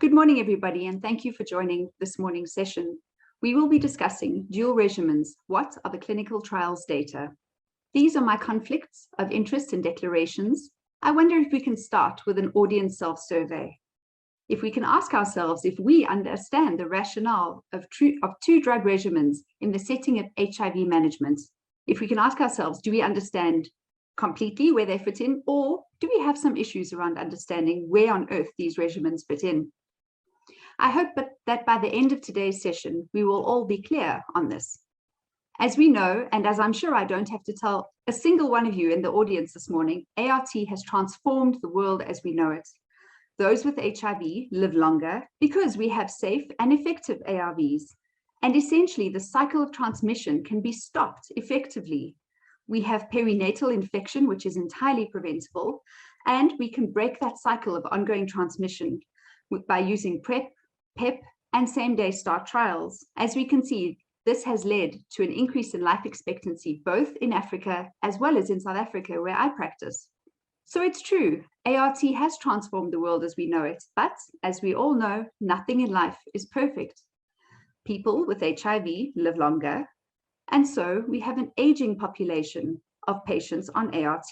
Good morning, everybody, and thank you for joining this morning's session. We will be discussing dual regimens. What are the clinical trials data? These are my conflicts of interest and declarations. I wonder if we can start with an audience self-survey. If we can ask ourselves if we understand the rationale of two drug regimens in the setting of HIV management. If we can ask ourselves, do we understand completely where they fit in, or do we have some issues around understanding where on earth these regimens fit in? I hope that by the end of today's session, we will all be clear on this. As we know, and as I'm sure I don't have to tell a single one of you in the audience this morning, ART has transformed the world as we know it. Those with HIV live longer because we have safe and effective ARVs, and essentially the cycle of transmission can be stopped effectively. We have perinatal infection, which is entirely preventable, and we can break that cycle of ongoing transmission by using PrEP, PEP, and same-day start trials. As we can see, this has led to an increase in life expectancy, both in Africa as well as in South Africa, where I practice. So it's true, ART has transformed the world as we know it, but as we all know, nothing in life is perfect. People with HIV live longer, and so we have an aging population of patients on ART.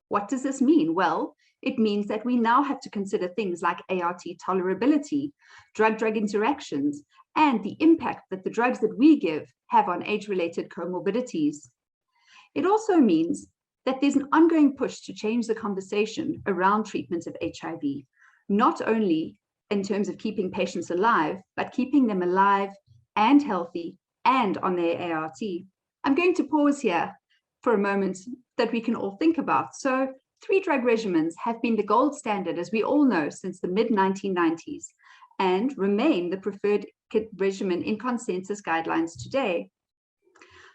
What does this mean? Well, it means that we now have to consider things like ART tolerability, drug-drug interactions, and the impact that the drugs that we give have on age-related comorbidities. It also means that there's an ongoing push to change the conversation around treatment of HIV, not only in terms of keeping patients alive, but keeping them alive and healthy and on their ART. I'm going to pause here for a moment that we can all think about. So, 3 drug regimens have been the gold standard, as we all know, since the mid-1990s and remain the preferred regimen in consensus guidelines today.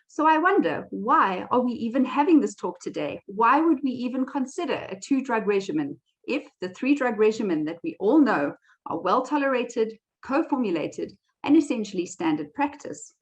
So I wonder, why are we even having this talk today? Why would we even consider a 2-drug regimen if the 3-drug regimen that we all know are well tolerated, co-formulated, and essentially standard practice?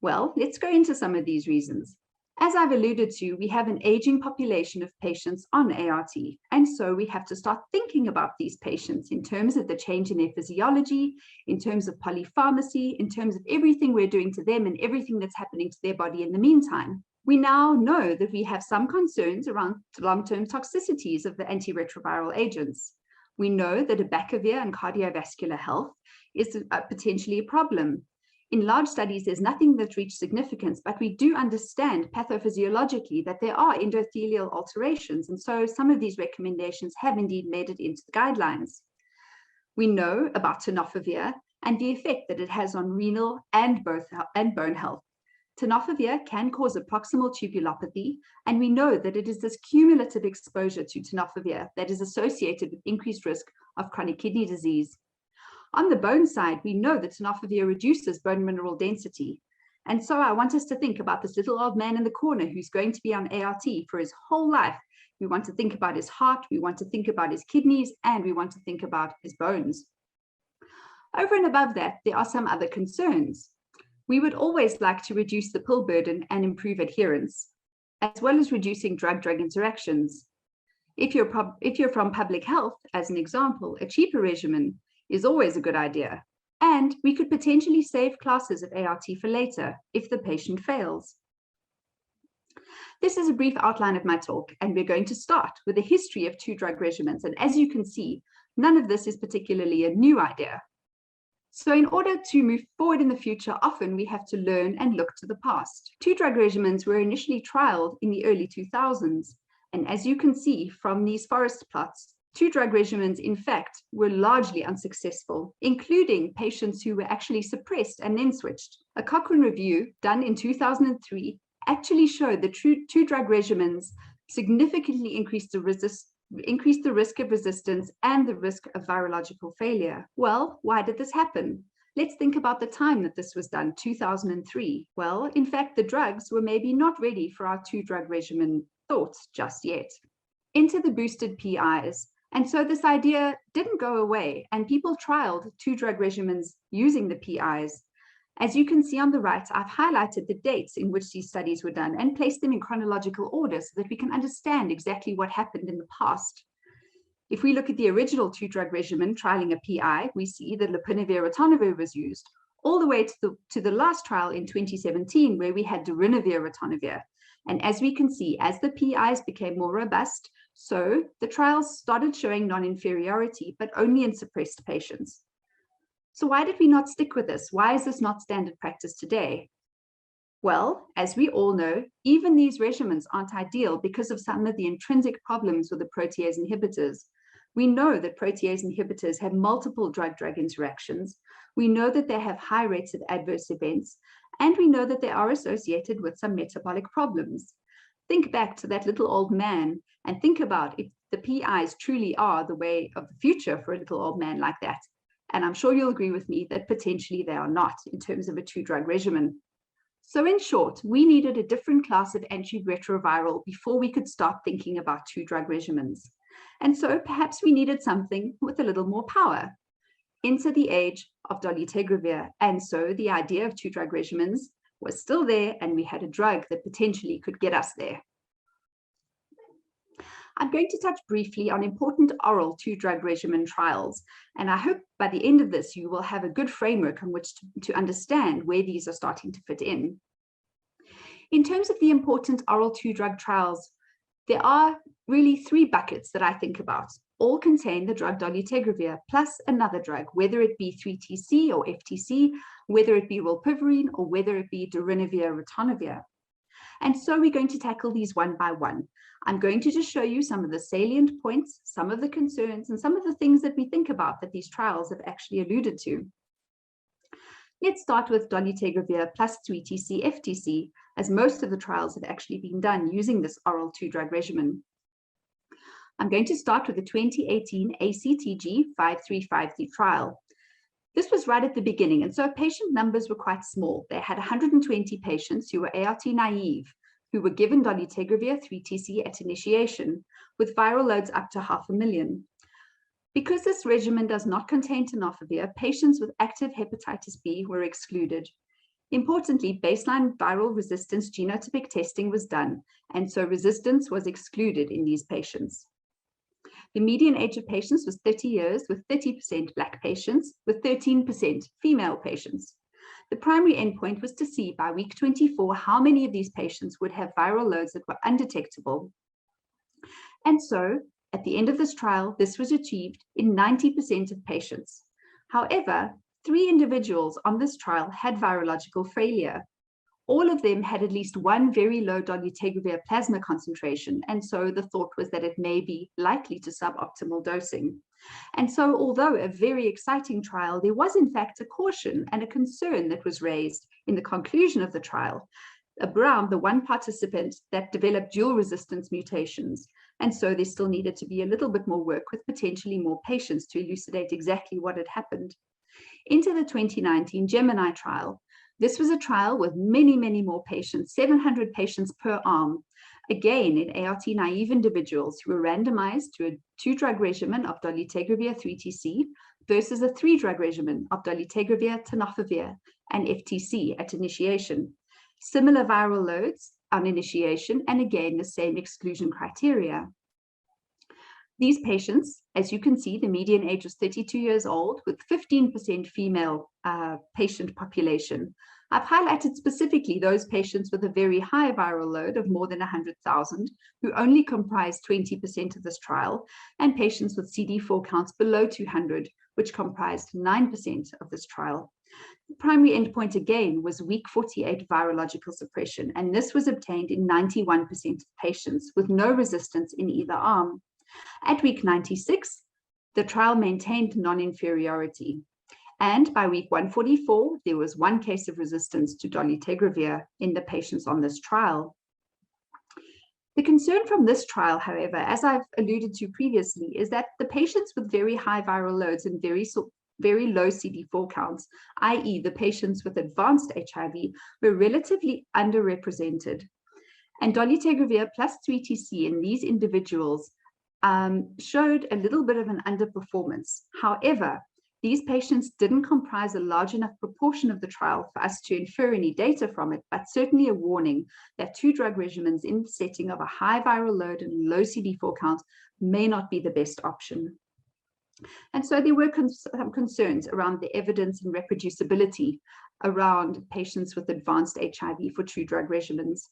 Well, let's go into some of these reasons. As I've alluded to, we have an aging population of patients on ART, and so we have to start thinking about these patients in terms of the change in their physiology, in terms of polypharmacy, in terms of everything we're doing to them and everything that's happening to their body in the meantime. We now know that we have some concerns around long-term toxicities of the antiretroviral agents. We know that abacavir and cardiovascular health is potentially a problem. In large studies, there's nothing that's reached significance, but we do understand pathophysiologically that there are endothelial alterations, and so some of these recommendations have indeed made it into the guidelines. We know about tenofovir and the effect that it has on renal and bone health. Tenofovir can cause a proximal tubulopathy, and we know that it is this cumulative exposure to tenofovir that is associated with increased risk of chronic kidney disease. On the bone side, we know that tenofovir reduces bone mineral density. And so I want us to think about this little old man in the corner who's going to be on ART for his whole life. We want to think about his heart, we want to think about his kidneys, and we want to think about his bones. Over and above that, there are some other concerns. We would always like to reduce the pill burden and improve adherence, as well as reducing drug-drug interactions. If you're from public health, as an example, a cheaper regimen is always a good idea, and we could potentially save classes of ART for later if the patient fails. This is a brief outline of my talk, and we're going to start with a history of 2-drug regimens, and as you can see, none of this is particularly a new idea. So in order to move forward in the future, often we have to learn and look to the past. 2-drug regimens were initially trialed in the early 2000s, and as you can see from these forest plots, 2-drug regimens, in fact, were largely unsuccessful, including patients who were actually suppressed and then switched. A Cochrane review done in 2003 actually showed that 2-drug regimens significantly increased the risk of resistance and the risk of virological failure. Well, why did this happen? Let's think about the time that this was done, 2003. Well, in fact, the drugs were maybe not ready for our 2-drug regimen thoughts just yet. Enter the boosted PIs. And so this idea didn't go away, and people trialed 2-drug regimens using the PIs. As you can see on the right, I've highlighted the dates in which these studies were done and placed them in chronological order so that we can understand exactly what happened in the past. If we look at the original two-drug regimen trialing a PI, we see that lopinavir-ritonavir was used, all the way to the last trial in 2017, where we had darunavir-ritonavir. And as we can see, as the PIs became more robust, so the trials started showing non-inferiority, but only in suppressed patients. So why did we not stick with this? Why is this not standard practice today? Well, as we all know, even these regimens aren't ideal because of some of the intrinsic problems with the protease inhibitors. We know that protease inhibitors have multiple drug-drug interactions. We know that they have high rates of adverse events, and we know that they are associated with some metabolic problems. Think back to that little old man and think about if the PIs truly are the way of the future for a little old man like that. And I'm sure you'll agree with me that potentially they are not in terms of a two-drug regimen. So in short, we needed a different class of antiretroviral before we could start thinking about two-drug regimens. And so perhaps we needed something with a little more power. Enter the age of dolutegravir, and so the idea of two-drug regimens was still there, and we had a drug that potentially could get us there. I'm going to touch briefly on important oral two-drug regimen trials, and I hope by the end of this you will have a good framework on which to understand where these are starting to fit in. In terms of the important oral two-drug trials, there are really three buckets that I think about. All contain the drug dolutegravir plus another drug, whether it be 3TC or FTC, whether it be rilpivirine, or whether it be darunavir-ritonavir. And so we're going to tackle these one by one. I'm going to just show you some of the salient points, some of the concerns, and some of the things that we think about that these trials have actually alluded to. Let's start with dolutegravir plus 3TC FTC, as most of the trials have actually been done using this oral two-drug regimen. I'm going to start with the 2018 ACTG 5353 trial. This was right at the beginning, and so patient numbers were quite small. They had 120 patients who were ART naive, who were given dolutegravir 3TC at initiation, with viral loads up to 500,000. Because this regimen does not contain tenofovir, patients with active hepatitis B were excluded. Importantly, baseline viral resistance genotypic testing was done, and so resistance was excluded in these patients. The median age of patients was 30 years, with 30% Black patients, with 13% female patients. The primary endpoint was to see by week 24 how many of these patients would have viral loads that were undetectable. And so, at the end of this trial, this was achieved in 90% of patients. However, 3 individuals on this trial had virological failure. All of them had at least one very low dolutegravir plasma concentration, and so the thought was that it may be likely to suboptimal dosing. And so, although a very exciting trial, there was in fact a caution and a concern that was raised in the conclusion of the trial around the one participant that developed dual resistance mutations. And so there still needed to be a little bit more work with potentially more patients to elucidate exactly what had happened. Into the 2019 Gemini trial. This was a trial with many, many more patients, 700 patients per arm, again in ART naive individuals who were randomized to a 2-drug regimen of dolutegravir 3TC versus a 3-drug regimen of dolutegravir, tenofovir, and FTC at initiation. Similar viral loads on initiation, and again, the same exclusion criteria. These patients, as you can see, the median age was 32 years old with 15% female patient population. I've highlighted specifically those patients with a very high viral load of more than 100,000, who only comprised 20% of this trial, and patients with CD4 counts below 200, which comprised 9% of this trial. The primary endpoint again was week 48 virological suppression, and this was obtained in 91% of patients with no resistance in either arm. At week 96, the trial maintained non-inferiority. And by week 144, there was 1 case of resistance to dolutegravir in the patients on this trial. The concern from this trial, however, as I've alluded to previously, is that the patients with very high viral loads and very low CD4 counts, i.e. the patients with advanced HIV, were relatively underrepresented. And dolutegravir plus 3TC in these individuals showed a little bit of an underperformance. However, these patients didn't comprise a large enough proportion of the trial for us to infer any data from it, but certainly a warning that 2-drug regimens in the setting of a high viral load and low CD4 count may not be the best option. And so there were some concerns around the evidence and reproducibility around patients with advanced HIV for two-drug regimens.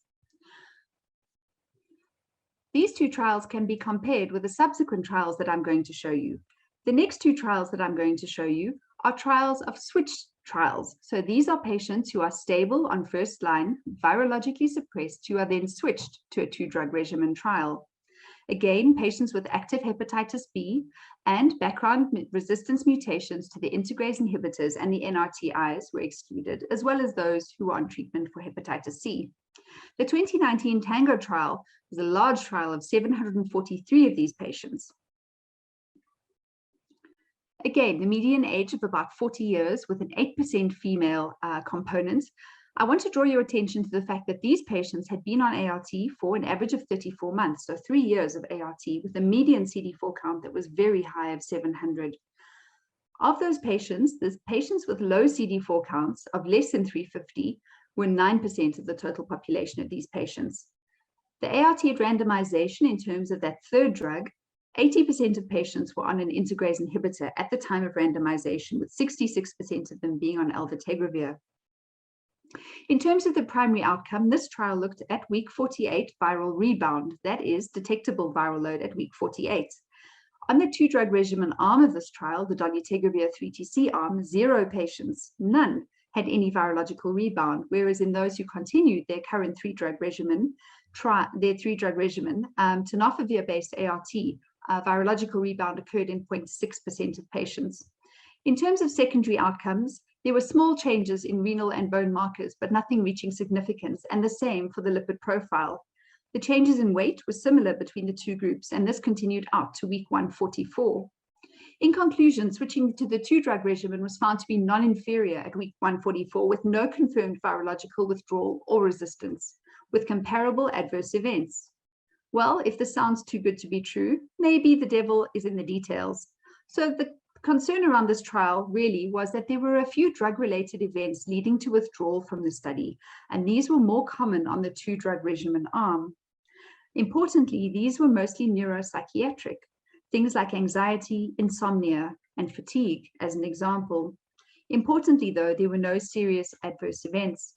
These two trials can be compared with the subsequent trials that I'm going to show you. The next two trials that I'm going to show you are trials of switch trials. So these are patients who are stable on first line, virologically suppressed, who are then switched to a two-drug regimen trial. Again, patients with active hepatitis B and background resistance mutations to the integrase inhibitors and the NRTIs were excluded, as well as those who were on treatment for hepatitis C. The 2019 TANGO trial was a large trial of 743 of these patients. Again, the median age of about 40 years with an 8% female component. I want to draw your attention to the fact that these patients had been on ART for an average of 34 months, so 3 years of ART, with a median CD4 count that was very high of 700. Of those patients, the patients with low CD4 counts of less than 350 were 9% of the total population of these patients. The ART randomization in terms of that third drug, 80% of patients were on an integrase inhibitor at the time of randomization, with 66% of them being on alvategravir. In terms of the primary outcome, this trial looked at week 48 viral rebound, that is, detectable viral load at week 48. On the two-drug regimen arm of this trial, the dolutegravir 3TC arm, 0 patients, none, had any virological rebound, whereas in those who continued their current three-drug regimen, tenofovir-based ART, virological rebound occurred in 0.6% of patients. In terms of secondary outcomes, there were small changes in renal and bone markers, but nothing reaching significance, and the same for the lipid profile. The changes in weight were similar between the two groups, and this continued out to week 144. In conclusion, switching to the two-drug regimen was found to be non-inferior at week 144, with no confirmed virological withdrawal or resistance, with comparable adverse events. Well, if this sounds too good to be true, maybe the devil is in the details. So the concern around this trial really was that there were a few drug-related events leading to withdrawal from the study, and these were more common on the two-drug regimen arm. Importantly, these were mostly neuropsychiatric, things like anxiety, insomnia, and fatigue, as an example. Importantly, though, there were no serious adverse events.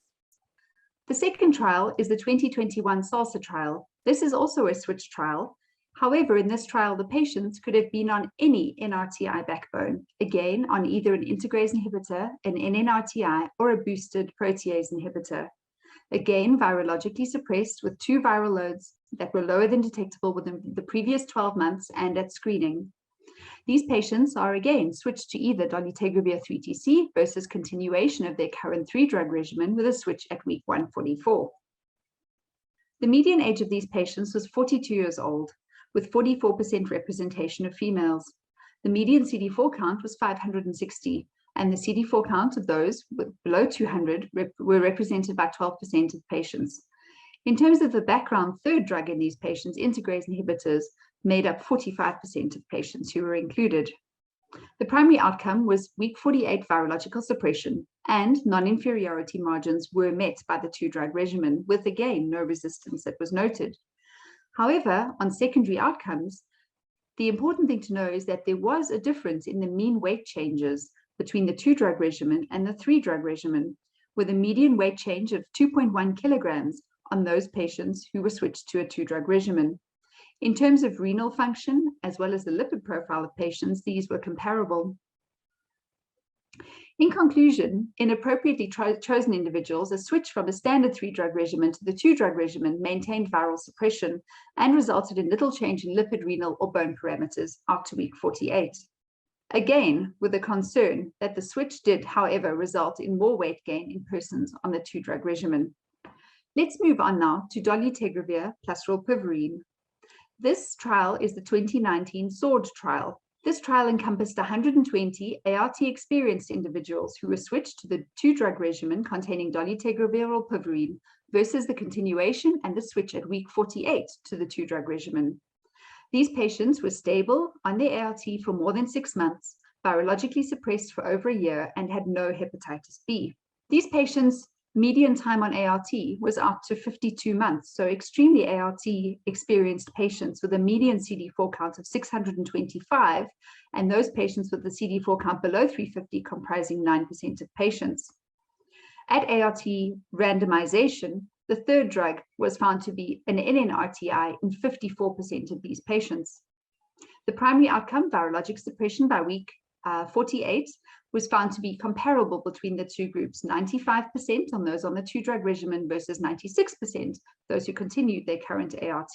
The second trial is the 2021 Salsa Trial. This is also a switch trial. However, in this trial, the patients could have been on any NRTI backbone, again, on either an integrase inhibitor, an NNRTI, or a boosted protease inhibitor. Again, virologically suppressed with 2 viral loads that were lower than detectable within the previous 12 months and at screening. These patients are again switched to either dolutegravir 3TC versus continuation of their current 3-drug regimen with a switch at week 144. The median age of these patients was 42 years old, with 44% representation of females. The median CD4 count was 560, and the CD4 count of those below 200 were represented by 12% of patients. In terms of the background third drug in these patients, integrase inhibitors made up 45% of patients who were included. The primary outcome was week 48 virological suppression, and non-inferiority margins were met by the 2-drug regimen, with again no resistance that was noted. However, on secondary outcomes, the important thing to know is that there was a difference in the mean weight changes between the 2-drug regimen and the 3-drug regimen, with a median weight change of 2.1 kilograms on those patients who were switched to a 2-drug regimen. In terms of renal function, as well as the lipid profile of patients, these were comparable. In conclusion, in appropriately chosen individuals, a switch from a standard 3-drug regimen to the 2-drug regimen maintained viral suppression and resulted in little change in lipid, renal, or bone parameters out to week 48. Again, with a concern that the switch did, however, result in more weight gain in persons on the 2-drug regimen. Let's move on now to dolutegravir plus rilpivirine. This trial is the 2019 SWORD trial. This trial encompassed 120 ART-experienced individuals who were switched to the 2-drug regimen containing dolutegravir-rilpivirine versus the continuation and the switch at week 48 to the 2-drug regimen. These patients were stable on their ART for more than 6 months, virologically suppressed for over a year, and had no hepatitis B. These patients median time on ART was out to 52 months, so extremely ART experienced patients with a median CD4 count of 625, and those patients with the CD4 count below 350 comprising 9% of patients. At ART randomization, the third drug was found to be an NNRTI in 54% of these patients. The primary outcome, virologic suppression by week 48, was found to be comparable between the two groups, 95% on those on the two-drug regimen versus 96% those who continued their current ART.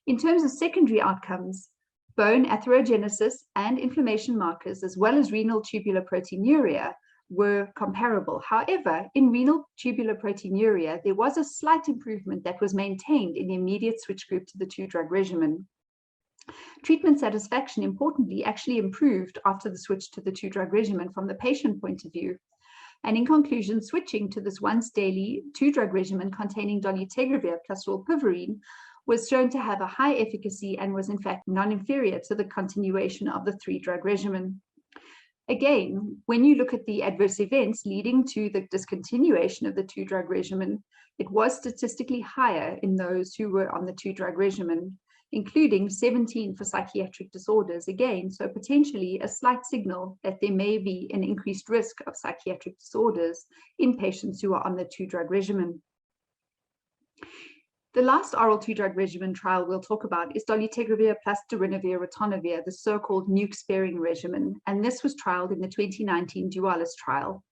In terms of secondary outcomes, bone atherogenesis and inflammation markers, as well as renal tubular proteinuria, were comparable. However, in renal tubular proteinuria, there was a slight improvement that was maintained in the immediate switch group to the two-drug regimen. Treatment satisfaction, importantly, actually improved after the switch to the two-drug regimen from the patient point of view. And in conclusion, switching to this once-daily two-drug regimen containing dolutegravir plus rilpivirine was shown to have a high efficacy and was in fact non-inferior to the continuation of the three-drug regimen. Again, when you look at the adverse events leading to the discontinuation of the two-drug regimen, it was statistically higher in those who were on the two-drug regimen, including 17 for psychiatric disorders, again, so potentially a slight signal that there may be an increased risk of psychiatric disorders in patients who are on the two-drug regimen. The last oral two-drug regimen trial we'll talk about is dolutegravir plus darunavir-ritonavir, the so-called nuke-sparing regimen, and this was trialed in the 2019 Dualis trial.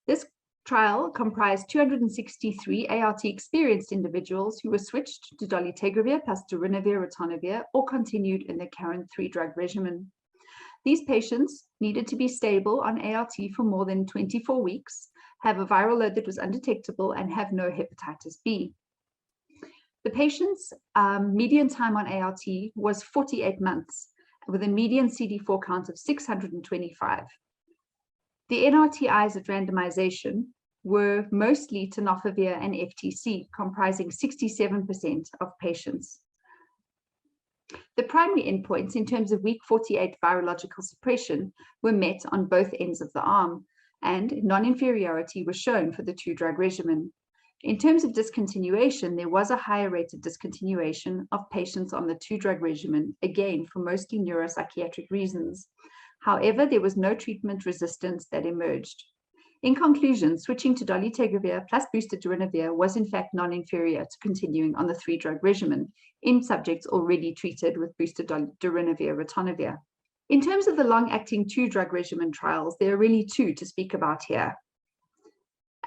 This trial comprised 263 ART-experienced individuals who were switched to dolutegravir plus darunavir-ritonavir or continued in the current three-drug regimen. These patients needed to be stable on ART for more than 24 weeks, have a viral load that was undetectable, and have no hepatitis B. The patient's median time on ART was 48 months, with a median CD4 count of 625. The NRTIs at randomization were mostly tenofovir and FTC, comprising 67% of patients. The primary endpoints in terms of week 48 virological suppression were met on both ends of the arm, and non-inferiority was shown for the two-drug regimen. In terms of discontinuation, there was a higher rate of discontinuation of patients on the two-drug regimen, again, for mostly neuropsychiatric reasons. However, there was no treatment resistance that emerged. In conclusion, switching to dolutegravir plus boosted darunavir was in fact non-inferior to continuing on the three-drug regimen in subjects already treated with boosted darunavir-ritonavir. In terms of the long-acting two-drug regimen trials, there are really two to speak about here.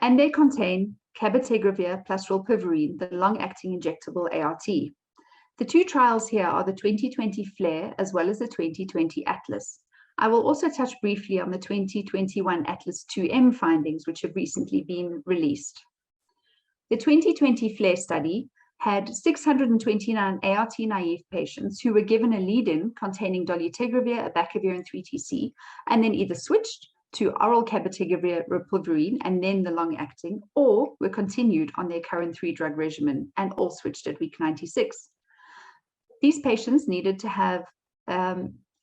And they contain cabotegravir plus rilpivirine, the long-acting injectable ART. The two trials here are the 2020 Flair as well as the 2020 Atlas. I will also touch briefly on the 2021 Atlas 2M findings, which have recently been released. The 2020 Flair study had 629 ART-naive patients who were given a lead-in containing dolutegravir, abacavir, and 3TC, and then either switched to oral cabotegravir rilpivirine and then the long-acting, or were continued on their current three-drug regimen and all switched at week 96. These patients needed to have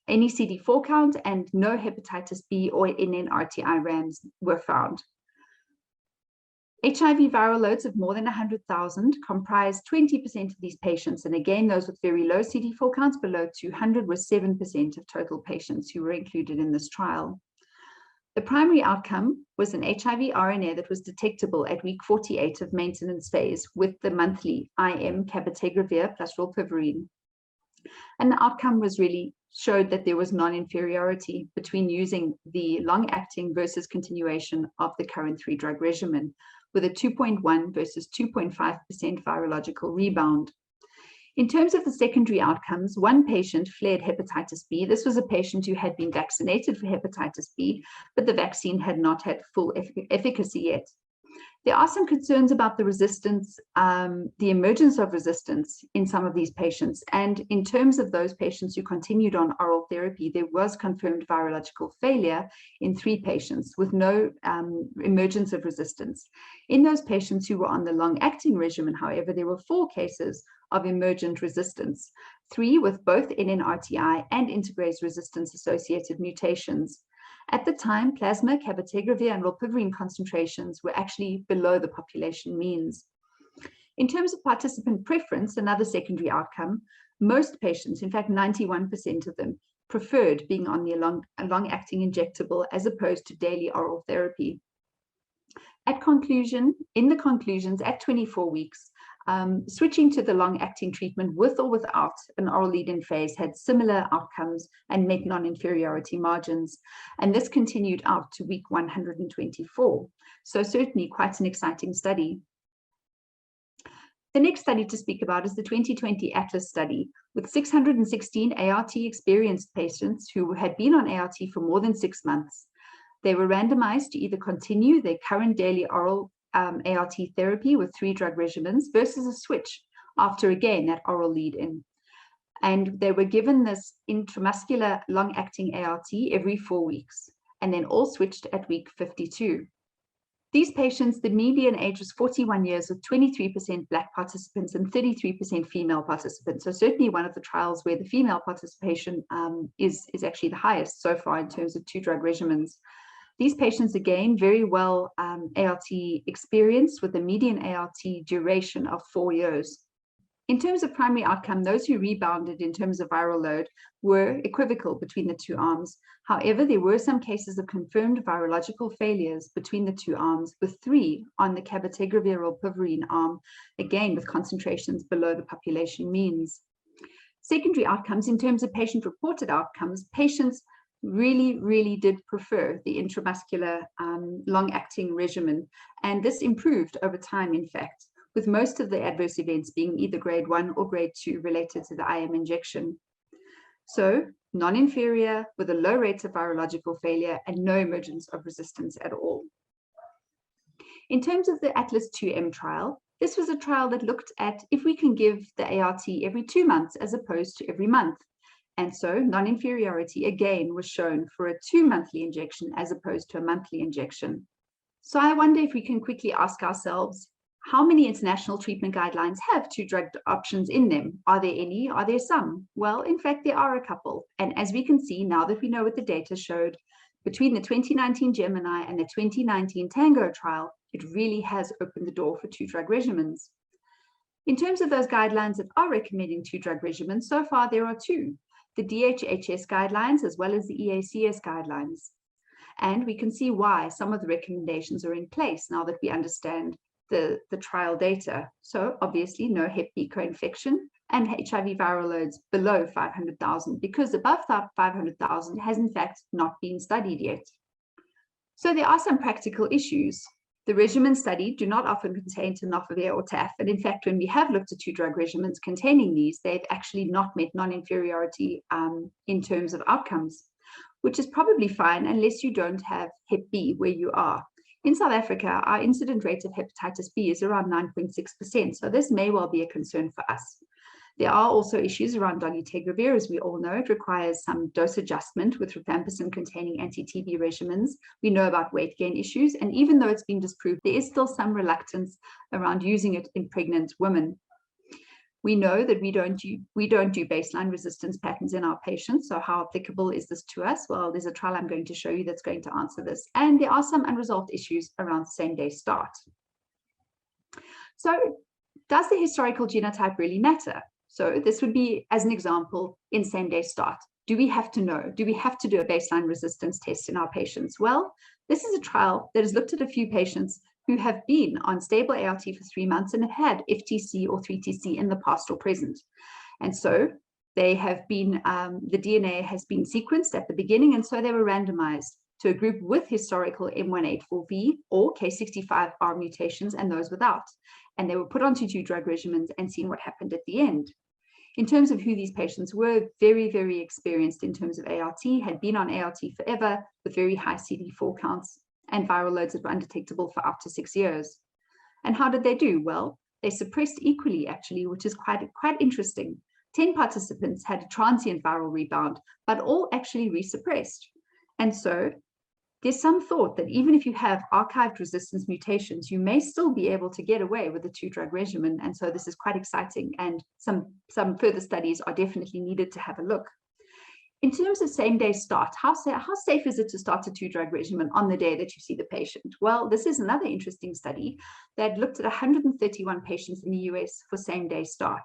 any CD4 count and no hepatitis B or NNRTI RAMs were found. HIV viral loads of more than 100,000 comprised 20% of these patients, and again, those with very low CD4 counts below 200 were 7% of total patients who were included in this trial. The primary outcome was an HIV RNA that was detectable at week 48 of maintenance phase with the monthly IM cabotegravir plus rilpivirine. And the outcome was really showed that there was non-inferiority between using the long-acting versus continuation of the current three-drug regimen, with a 2.1 versus 2.5% virological rebound. In terms of the secondary outcomes, one patient flared hepatitis B. This was a patient who had been vaccinated for hepatitis B, but the vaccine had not had full efficacy yet. There are some concerns about the resistance, the emergence of resistance in some of these patients. And in terms of those patients who continued on oral therapy, there was confirmed virological failure in 3 patients with no emergence of resistance. In those patients who were on the long-acting regimen, however, there were 4 cases of emergent resistance, 3 with both NNRTI and integrase resistance associated mutations. At the time, plasma, cabotegravir, and rilpivirine concentrations were actually below the population means. In terms of participant preference, another secondary outcome, most patients, in fact 91% of them, preferred being on the long-acting injectable as opposed to daily oral therapy. In the conclusions at 24 weeks, switching to the long-acting treatment with or without an oral lead-in phase had similar outcomes and met non-inferiority margins. And this continued out to week 124. So certainly quite an exciting study. The next study to speak about is the 2020 Atlas study with 616 ART experienced patients who had been on ART for more than 6 months. They were randomized to either continue their current daily oral ART therapy with 3 drug regimens versus a switch after, again, that oral lead-in. And they were given this intramuscular long-acting ART every 4 weeks, and then all switched at week 52. These patients, the median age was 41 years with 23% Black participants and 33% female participants. So certainly one of the trials where the female participation is actually the highest so far in terms of 2 drug regimens. These patients, again, very well ART experienced with a median ART duration of 4 years. In terms of primary outcome, those who rebounded in terms of viral load were equivocal between the 2 arms. However, there were some cases of confirmed virological failures between the 2 arms, with 3 on the cabotegravir rilpivirine arm, again with concentrations below the population means. Secondary outcomes, in terms of patient-reported outcomes, patients really did prefer the intramuscular long-acting regimen, and this improved over time, in fact, with most of the adverse events being either grade 1 or grade 2 related to the IM injection. So non-inferior with a low rate of virological failure and no emergence of resistance at all. In terms of the Atlas 2M trial, this was a trial that looked at if we can give the ART every 2 months as opposed to every month. And so non-inferiority again was shown for a 2-monthly injection as opposed to a monthly injection. So I wonder if we can quickly ask ourselves, how many international treatment guidelines have 2 drug options in them? Are there any? Are there some? Well, in fact, there are a couple. And as we can see, now that we know what the data showed, between the 2019 Gemini and the 2019 Tango trial, it really has opened the door for 2 drug regimens. In terms of those guidelines that are recommending 2 drug regimens, so far there are 2, the DHHS guidelines as well as the EACS guidelines. And we can see why some of the recommendations are in place now that we understand the trial data. So obviously no Hep B co-infection and HIV viral loads below 500,000, because above 500,000 has in fact not been studied yet. So there are some practical issues. The regimen study do not often contain tenofovir or TAF, and in fact when we have looked at 2 drug regimens containing these, they've actually not met non-inferiority in terms of outcomes, which is probably fine unless you don't have Hep B where you are. In South Africa, our incident rate of hepatitis B is around 9.6%, so this may well be a concern for us. There are also issues around dolutegravir. As we all know, it requires some dose adjustment with rifampicin-containing anti-TB regimens. We know about weight gain issues, and even though it's been disproved, there is still some reluctance around using it in pregnant women. We know that we don't do baseline resistance patterns in our patients, so how applicable is this to us? Well, there's a trial I'm going to show you that's going to answer this. And there are some unresolved issues around same-day start. So does the historical genotype really matter? So this would be, as an example, in same-day start. Do we have to know? Do we have to do a baseline resistance test in our patients? Well, this is a trial that has looked at a few patients who have been on stable ART for 3 months and have had FTC or 3TC in the past or present. And so they have been, the DNA has been sequenced at the beginning, and so they were randomized to a group with historical M184V or K65R mutations and those without. And they were put onto 2 drug regimens and seen what happened at the end. In terms of who these patients were, very experienced in terms of ART, had been on ART forever with very high CD4 counts and viral loads that were undetectable for up to 6 years. And how did they do? Well, they suppressed equally, actually, which is quite interesting. 10 participants had a transient viral rebound, but all actually resuppressed. And so there's some thought that even if you have archived resistance mutations, you may still be able to get away with a 2 drug regimen. And so this is quite exciting, and some further studies are definitely needed to have a look. In terms of same-day start, how safe is it to start a 2-drug regimen on the day that you see the patient? Well, this is another interesting study that looked at 131 patients in the US for same-day start.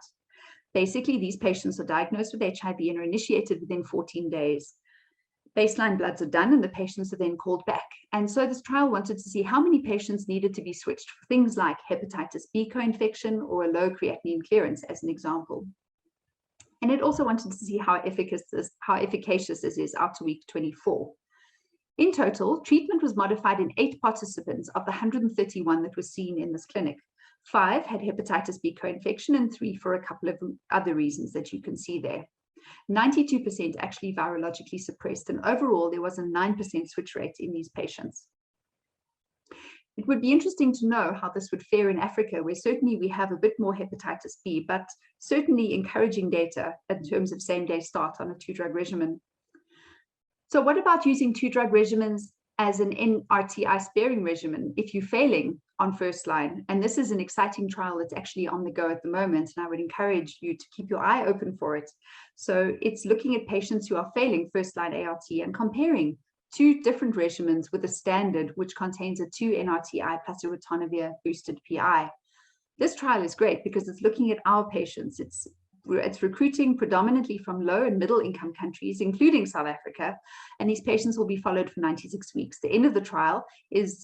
Basically, these patients are diagnosed with HIV and are initiated within 14 days. Baseline bloods are done and the patients are then called back. And so this trial wanted to see how many patients needed to be switched for things like hepatitis B co-infection or a low creatinine clearance, as an example. And it also wanted to see how efficacious this is out to week 24. In total, treatment was modified in 8 participants of the 131 that were seen in this clinic. 5 had hepatitis B co-infection and 3 for a couple of other reasons that you can see there. 92% actually virologically suppressed, and overall there was a 9% switch rate in these patients. It would be interesting to know how this would fare in Africa, where certainly we have a bit more hepatitis B, but certainly encouraging data in terms of same-day start on a 2-drug regimen. So what about using 2-drug regimens as an NRTI sparing regimen if you're failing on first line? And this is an exciting trial that's actually on the go at the moment, and I would encourage you to keep your eye open for it. So it's looking at patients who are failing first line ART and comparing 2 different regimens with a standard which contains a 2 NRTI plus a ritonavir boosted PI. This trial is great because it's looking at our patients. It's recruiting predominantly from low and middle income countries, including South Africa, and these patients will be followed for 96 weeks. The end of the trial is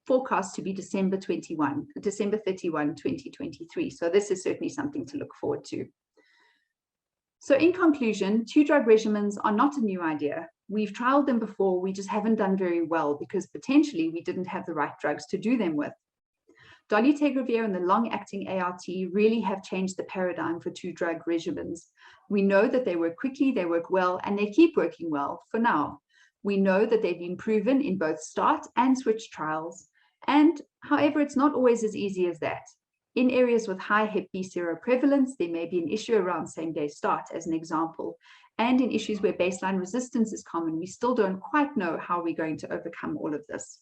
forecast to be December 31, 2023. So this is certainly something to look forward to. So in conclusion, 2-drug regimens are not a new idea. We've trialed them before, we just haven't done very well because potentially we didn't have the right drugs to do them with. Dolutegravir and the long-acting ART really have changed the paradigm for 2-drug regimens. We know that they work quickly, they work well, and they keep working well for now. We know that they've been proven in both start and switch trials. And however, it's not always as easy as that. In areas with high Hep B seroprevalence, there may be an issue around same-day start, as an example. And in issues where baseline resistance is common, we still don't quite know how we're going to overcome all of this.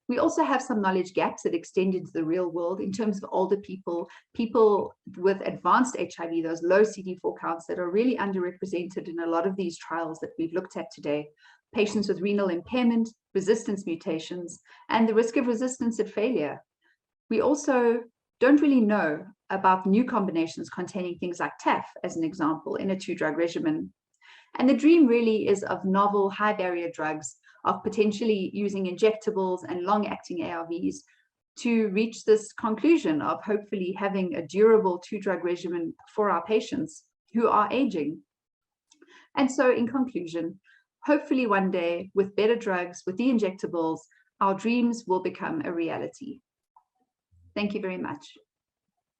We also have some knowledge gaps that extend into the real world in terms of older people, people with advanced HIV, those low CD4 counts that are really underrepresented in a lot of these trials that we've looked at today, patients with renal impairment, resistance mutations, and the risk of resistance at failure. We also don't really know about new combinations containing things like TAF, as an example, in a 2-drug regimen. And the dream really is of novel high barrier drugs, of potentially using injectables and long-acting ARVs to reach this conclusion of hopefully having a durable 2-drug regimen for our patients who are aging. And so in conclusion, hopefully one day with better drugs, with the injectables, our dreams will become a reality. Thank you very much.